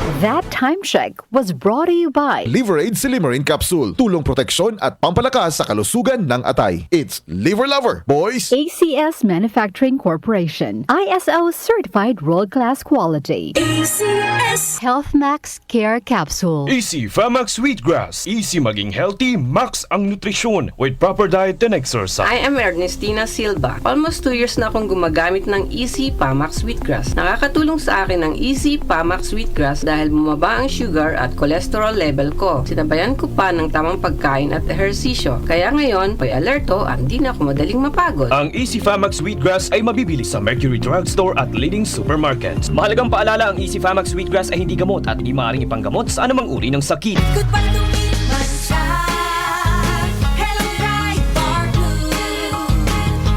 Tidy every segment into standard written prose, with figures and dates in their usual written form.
That time check was brought to you by Liverade Silimarin Capsule. Tulong proteksyon at pampalakas sa kalusugan ng atay. It's Liver Lover, boys! ACS Manufacturing Corporation, ISO certified world-class quality. ACS Health Max Care Capsule. Easy Famax Wheatgrass. Easy maging healthy, max ang nutrisyon with proper diet and exercise. I am Ernestina Silva. Almost 2 years na akong gumagamit ng Easy Famax Wheatgrass. Nakakatulong sa akin ang Easy Famax Wheatgrass dahil bumaba ang sugar at cholesterol level ko. Sinabayan ko pa ng tamang pagkain at ehersisyo. Kaya ngayon, may alerto at hindi na ako madaling mapagod. Ang Easy Famax Wheatgrass ay mabibili sa Mercury Drugstore at leading supermarkets. Mahalagang paalala, ang Easy Famax Wheatgrass ay hindi gamot at hindi maaaring ipanggamot sa anumang uri ng sakit. Goodbye to me, Mancha. Hello, bright bar blue.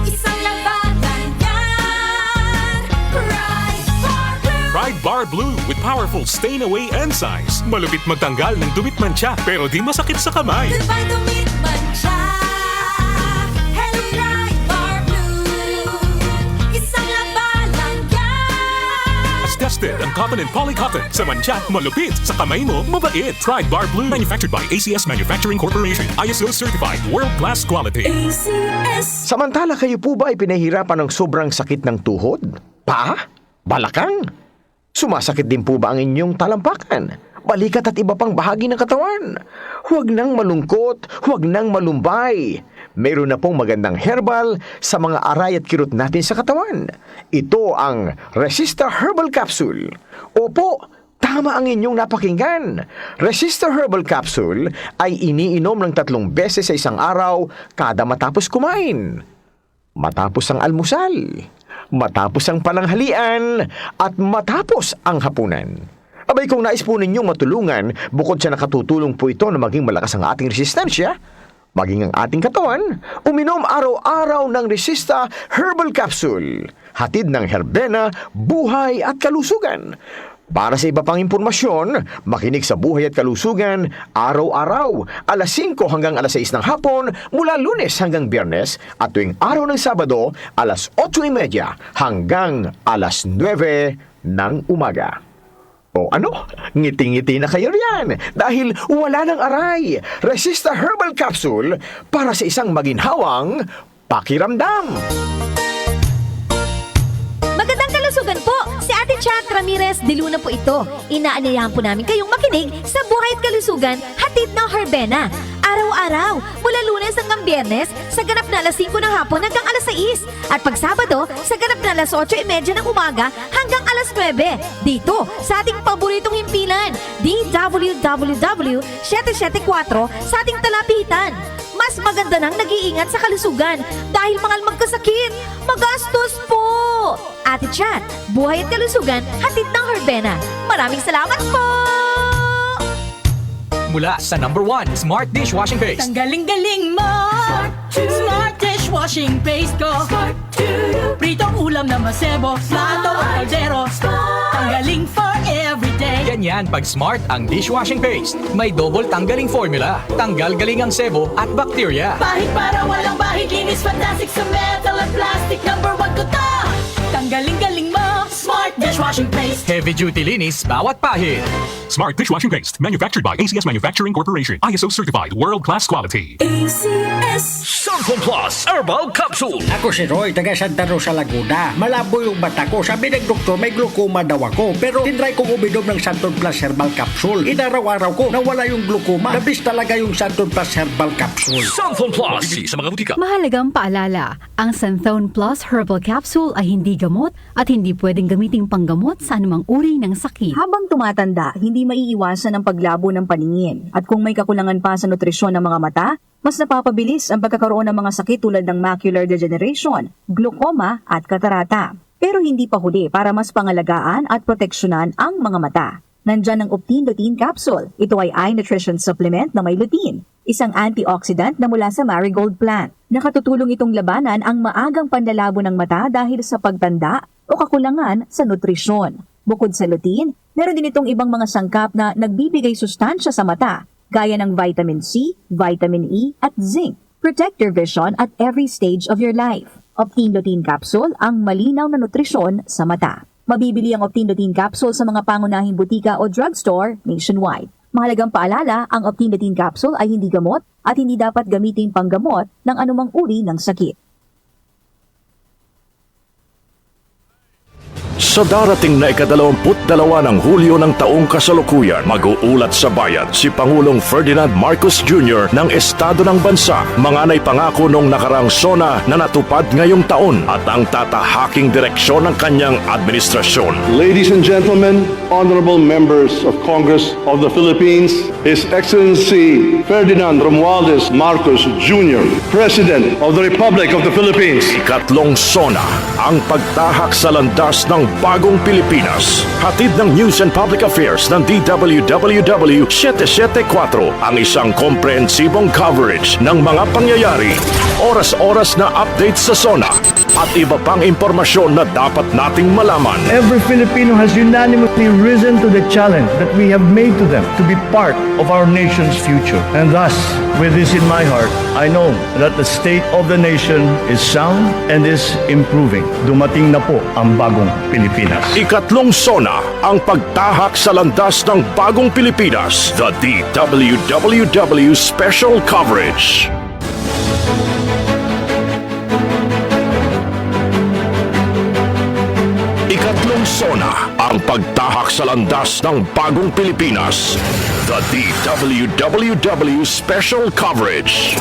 Isang labanan yan. Bright bar blue. Pride Bar Blue with powerful stain-away enzymes. Malupit magtanggal ng dumit mancha pero di masakit sa kamay. Goodbye to me, Mancha. Hello, bright bar blue. Isang labanan yan. As tested ang cotton and polycotton. Sa mancha, malupit. Sa kamay mo, mabait. Pride Bar Blue. Manufactured by ACS Manufacturing Corporation. ISO certified. World-class quality. ACS. Samantala kayo po ba ay pinahirapan ng sobrang sakit ng tuhod? Paa? Balakang? Sumasakit din po ba ang inyong talampakan? Balikat at iba pang bahagi ng katawan? Huwag nang malungkot, huwag nang malumbay. Meron na pong magandang herbal sa mga aray at kirot natin sa katawan. Ito ang Resista Herbal Capsule. Opo, tama ang inyong napakinggan. Resista Herbal Capsule ay iniinom ng 3 beses sa isang araw kada matapos kumain. Matapos ang almusal, matapos ang pananghalian, at matapos ang hapunan. Abay, kung nais po ninyong matulungan, bukod sa nakatutulong po ito na maging malakas ang ating resistensya, maging ang ating katawan, uminom araw-araw ng Resista Herbal Capsule. Hatid ng Herbena, buhay at kalusugan. Para sa iba pang impormasyon, makinig sa Buhay at Kalusugan araw-araw, alas 5 hanggang alas 6 ng hapon, mula Lunes hanggang Biyernes, at tuwing araw ng Sabado, alas 8:30 hanggang alas 9 ng umaga. O ano? Ngiti-ngiti na kayo riyan dahil wala ng aray. Resista Herbal Capsule para sa isang maginhawang pakiramdam. Magandang kalusugan po! Si Ate Chat Ramirez de Luna po ito. Inaanyayahan po namin kayong makinig sa Buhay at Kalusugan, hatid ng Herbena. Araw-araw, mula Lunes hanggang Biyernes, sa ganap na alas 5 ng hapon hanggang alas 6. At pag Sabado, sa ganap na alas 8:30 ng umaga hanggang alas 9. Dito, sa ating paboritong himpilan, DWWW 774 sa ating talapitan. Mas maganda nang nag-iingat sa kalusugan dahil mangal magkasakit. Magastos po! Ate Chat, Buhay at Kalusugan, hatid ng Herbena. Maraming salamat po! Mula sa #1 Smart Dishwashing Paste. Ang galing-galing mo. Smart dishwashing paste ko. Pritong ulam na masebo. Plato at kaldero. Ang galing for everyday. Ganyan pag Smart ang dishwashing paste. May double tanggaling formula. Tanggal galing ang sebo at bakterya. Bahid para walang bahid. Linis fantastic sa metal at plastic. #1 ko to. Tanggaling-galing mo. Smart dishwashing paste. Heavy duty linis bawat pahid. Smart Dishwashing Paste. Manufactured by ACS Manufacturing Corporation. ISO certified. World-class quality. ACS. Santon Plus Herbal Capsule. Ako si Roy, taga Santa Rosa, Laguna. Malabo yung mata ko. Sabi ng doktor, may glaucoma daw ako. Pero tinry kong uminom ng Santon Plus Herbal Capsule. Inaraw-araw ko, nawala yung glaucoma. Nabis talaga yung Santon Plus Herbal Capsule. Santon Plus. Bibili sa mga butika. Mahalagang paalala, ang Santhone Plus Herbal Capsule ay hindi gamot at hindi pwedeng gamiting panggamot sa anumang uri ng sakit. Habang tumatanda, hindi maiiwasan ang paglabo ng paningin. At kung may kakulangan pa sa nutrisyon ng mga mata, mas napapabilis ang pagkakaroon ng mga sakit tulad ng macular degeneration, glaucoma at katarata. Pero hindi pa huli para mas pangalagaan at proteksyonan ang mga mata. Nandyan ang Optin Lutein Capsule. Ito ay eye nutrition supplement na may lutein, isang antioxidant na mula sa marigold plant. Nakatutulong itong labanan ang maagang panlalabo ng mata dahil sa pagtanda o kakulangan sa nutrisyon. Bukod sa lutein, meron din itong ibang mga sangkap na nagbibigay sustansya sa mata, gaya ng vitamin C, vitamin E at zinc. Protect your vision at every stage of your life. Optin Lutein Capsule, ang malinaw na nutrisyon sa mata. Mabibili ang Optindotin capsule sa mga pangunahing butika o drugstore nationwide. Mahalagang paalala, ang Optindotin capsule ay hindi gamot at hindi dapat gamitin panggamot ng anumang uri ng sakit. Sa darating na ika-22 ng Hulyo ng taong kasalukuyan, mag-uulat sa bayan si Pangulong Ferdinand Marcos Jr. ng Estado ng Bansa. Mga naipangako nung nakarang SONA na natupad ngayong taon at ang tatahaking direksyon ng kanyang administrasyon. Ladies and gentlemen, honorable members of Congress of the Philippines, His Excellency Ferdinand Romualdez Marcos Jr., President of the Republic of the Philippines. Ikatlong SONA, ang pagtahak sa landas ng bagong Pilipinas. Hatid ng News and Public Affairs ng DWWW 774, ang isang komprehensibong coverage ng mga pangyayari, oras-oras na update sa SONA, at iba pang impormasyon na dapat nating malaman. Every Filipino has unanimously risen to the challenge that we have made to them to be part of our nation's future. And thus, with this in my heart, I know that the state of the nation is sound and is improving. Dumating na po ang bagong Pilipinas. Ikatlong SONA, ang pagtahak sa landas ng bagong Pilipinas. The DWWW Special Coverage. Ikatlong SONA, ang pagtahak sa landas ng bagong Pilipinas. The DWWW Special Coverage.